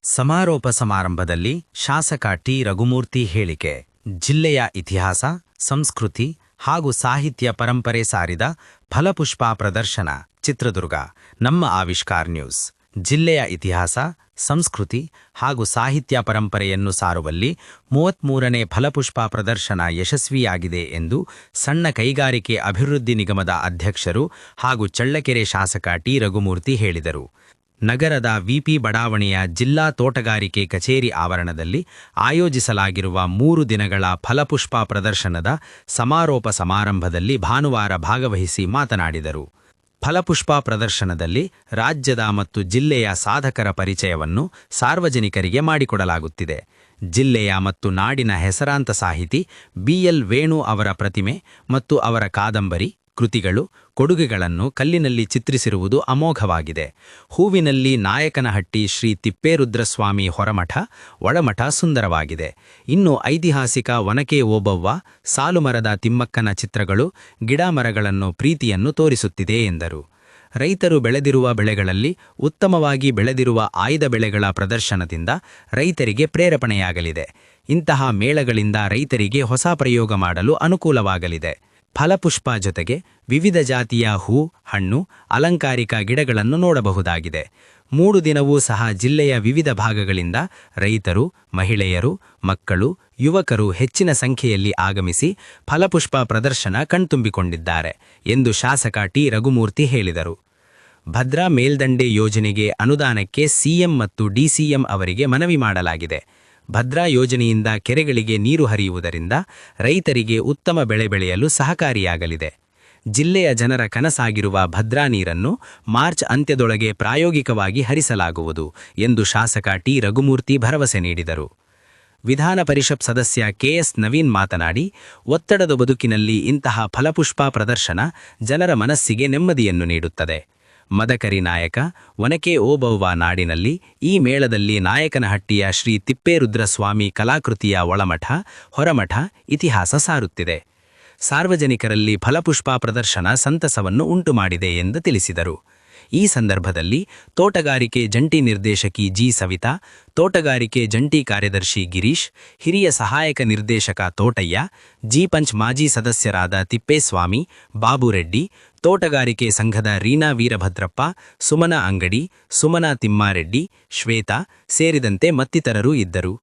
ಸಮಾರೋಪ ಸಮಾರಂಭದಲ್ಲಿ ಶಾಸಕ ಟಿ ರಘುಮೂರ್ತಿ ಹೇಳಿಕೆ. ಜಿಲ್ಲೆಯ ಇತಿಹಾಸ, ಸಂಸ್ಕೃತಿ ಹಾಗೂ ಸಾಹಿತ್ಯ ಪರಂಪರೆ ಸಾರಿದ ಫಲಪುಷ್ಪ ಪ್ರದರ್ಶನ. ಚಿತ್ರದುರ್ಗ. ನಮ್ಮ ಆವಿಷ್ಕಾರ್ ನ್ಯೂಸ್. ಜಿಲ್ಲೆಯ ಇತಿಹಾಸ, ಸಂಸ್ಕೃತಿ ಹಾಗೂ ಸಾಹಿತ್ಯ ಪರಂಪರೆಯನ್ನು ಸಾರುವಲ್ಲಿ 33ನೇ ಫಲಪುಷ್ಪ ಪ್ರದರ್ಶನ ಯಶಸ್ವಿಯಾಗಿದೆ ಎಂದು ಸಣ್ಣ ಕೈಗಾರಿಕೆ ಅಭಿವೃದ್ಧಿ ನಿಗಮದ ಅಧ್ಯಕ್ಷರು ಹಾಗೂ ಚಳ್ಳಕೆರೆ ಶಾಸಕ ಟಿ ರಘುಮೂರ್ತಿ ಹೇಳಿದರು. ನಗರದ ವಿಪಿ ಬಡಾವಣೆಯ ಜಿಲ್ಲಾ ತೋಟಗಾರಿಕೆ ಕಚೇರಿ ಆವರಣದಲ್ಲಿ ಆಯೋಜಿಸಲಾಗಿರುವ 3 ದಿನಗಳ ಫಲಪುಷ್ಪ ಪ್ರದರ್ಶನದ ಸಮಾರೋಪ ಸಮಾರಂಭದಲ್ಲಿ ಭಾನುವಾರ ಭಾಗವಹಿಸಿ ಮಾತನಾಡಿದರು. ಫಲಪುಷ್ಪ ಪ್ರದರ್ಶನದಲ್ಲಿ ರಾಜ್ಯದ ಮತ್ತು ಜಿಲ್ಲೆಯ ಸಾಧಕರ ಪರಿಚಯವನ್ನು ಸಾರ್ವಜನಿಕರಿಗೆ ಮಾಡಿಕೊಡಲಾಗುತ್ತಿದೆ. ಜಿಲ್ಲೆಯ ಮತ್ತು ನಾಡಿನ ಹೆಸರಾಂತ ಸಾಹಿತಿ ಬಿಎಲ್ ವೇಣು ಅವರ ಪ್ರತಿಮೆ ಮತ್ತು ಅವರ ಕಾದಂಬರಿ, ಕೃತಿಗಳು, ಕೊಡುಗೆಗಳನ್ನು ಕಲ್ಲಿನಲ್ಲಿ ಚಿತ್ರಿಸಿರುವುದು ಅಮೋಘವಾಗಿದೆ. ಹೂವಿನಲ್ಲಿ ನಾಯಕನಹಟ್ಟಿ ಶ್ರೀ ತಿಪ್ಪೇರುದ್ರಸ್ವಾಮಿ ಹೊರಮಠ, ಒಳಮಠ ಸುಂದರವಾಗಿದೆ. ಇನ್ನು ಐತಿಹಾಸಿಕ ಒನಕೆ ಓಬವ್ವ, ಸಾಲುಮರದ ತಿಮ್ಮಕ್ಕನ ಚಿತ್ರಗಳು ಗಿಡಮರಗಳನ್ನು ಪ್ರೀತಿಯನ್ನು ತೋರಿಸುತ್ತಿದೆ ಎಂದರು. ರೈತರು ಬೆಳೆದಿರುವ ಬೆಳೆಗಳಲ್ಲಿ ಉತ್ತಮವಾಗಿ ಬೆಳೆದಿರುವ ಆಯ್ದ ಬೆಳೆಗಳ ಪ್ರದರ್ಶನದಿಂದ ರೈತರಿಗೆ ಪ್ರೇರಣೆಯಾಗಲಿದೆ. ಇಂತಹ ಮೇಳಗಳಿಂದ ರೈತರಿಗೆ ಹೊಸ ಪ್ರಯೋಗ ಮಾಡಲು ಅನುಕೂಲವಾಗಲಿದೆ. ಫಲಪುಷ್ಪ ಜೊತೆಗೆ ವಿವಿಧ ಜಾತಿಯ ಹೂ, ಹಣ್ಣು, ಅಲಂಕಾರಿಕ ಗಿಡಗಳನ್ನು ನೋಡಬಹುದಾಗಿದೆ. 3 ದಿನವೂ ಸಹ ಜಿಲ್ಲೆಯ ವಿವಿಧ ಭಾಗಗಳಿಂದ ರೈತರು, ಮಹಿಳೆಯರು, ಮಕ್ಕಳು, ಯುವಕರು ಹೆಚ್ಚಿನ ಸಂಖ್ಯೆಯಲ್ಲಿ ಆಗಮಿಸಿ ಫಲಪುಷ್ಪ ಪ್ರದರ್ಶನ ಕಣ್ತುಂಬಿಕೊಂಡಿದ್ದಾರೆ ಎಂದು ಶಾಸಕ ಟಿ ರಘುಮೂರ್ತಿ ಹೇಳಿದರು. ಭದ್ರಾ ಮೇಲ್ದಂಡೆ ಯೋಜನೆಗೆ ಅನುದಾನಕ್ಕೆ ಸಿಎಂ ಮತ್ತು ಡಿಸಿಎಂ ಅವರಿಗೆ ಮನವಿ ಮಾಡಲಾಗಿದೆ. ಭದ್ರಾ ಯೋಜನೆಯಿಂದ ಕೆರೆಗಳಿಗೆ ನೀರು ಹರಿಯುವುದರಿಂದ ರೈತರಿಗೆ ಉತ್ತಮ ಬೆಳೆ ಬೆಳೆಯಲು ಸಹಕಾರಿಯಾಗಲಿದೆ. ಜಿಲ್ಲೆಯ ಜನರ ಕನಸಾಗಿರುವ ಭದ್ರಾ ನೀರನ್ನು ಮಾರ್ಚ್ ಅಂತ್ಯದೊಳಗೆ ಪ್ರಾಯೋಗಿಕವಾಗಿ ಹರಿಸಲಾಗುವುದು ಎಂದು ಶಾಸಕ ಟಿ ರಘುಮೂರ್ತಿ ಭರವಸೆ ನೀಡಿದರು. ವಿಧಾನ ಪರಿಷತ್ ಸದಸ್ಯ ಕೆಎಸ್ ನವೀನ್ ಮಾತನಾಡಿ, ಒತ್ತಡದ ಬದುಕಿನಲ್ಲಿ ಇಂತಹ ಫಲಪುಷ್ಪ ಪ್ರದರ್ಶನ ಜನರ ಮನಸ್ಸಿಗೆ ನೆಮ್ಮದಿಯನ್ನು ನೀಡುತ್ತದೆ. ಮದಕರಿ ನಾಯಕ, ಒನಕೆ ಓಬವ್ವ ನಾಡಿನಲ್ಲಿ ಈ ಮೇಳದಲ್ಲಿ ನಾಯಕನಹಟ್ಟಿಯ ಶ್ರೀ ತಿಪ್ಪೇರುದ್ರಸ್ವಾಮಿ ಕಲಾಕೃತಿಯ ಒಳಮಠ, ಹೊರಮಠ ಇತಿಹಾಸ ಸಾರುತ್ತಿದೆ. ಸಾರ್ವಜನಿಕರಲ್ಲಿ ಫಲಪುಷ್ಪ ಪ್ರದರ್ಶನ ಸಂತಸವನ್ನು ಉಂಟುಮಾಡಿದೆ ಎಂದು ತಿಳಿಸಿದರು. ಈ ಸಂದರ್ಭದಲ್ಲಿ ತೋಟಗಾರಿಕೆ ಜಂಟಿ ನಿರ್ದೇಶಕಿ ಜಿ ಸವಿತಾ, ತೋಟಗಾರಿಕೆ ಜಂಟಿ ಕಾರ್ಯದರ್ಶಿ ಗಿರೀಶ್, ಹಿರಿಯ ಸಹಾಯಕ ನಿರ್ದೇಶಕ ತೋಟಯ್ಯ, ಜಿ-ಪಂಚ್ ಮಾಜಿ ಸದಸ್ಯರಾದ ತಿಪ್ಪೇಸ್ವಾಮಿ, ಬಾಬುರೆಡ್ಡಿ, ತೋಟಗಾರಿಕೆ ಸಂಘದ ರೀನಾ ವೀರಭದ್ರಪ್ಪ, ಸುಮನಾ ಅಂಗಡಿ, ಸುಮನಾ ತಿಮ್ಮಾರೆಡ್ಡಿ, ಶ್ವೇತಾ ಸೇರಿದಂತೆ ಮತ್ತಿತರರು ಇದ್ದರು.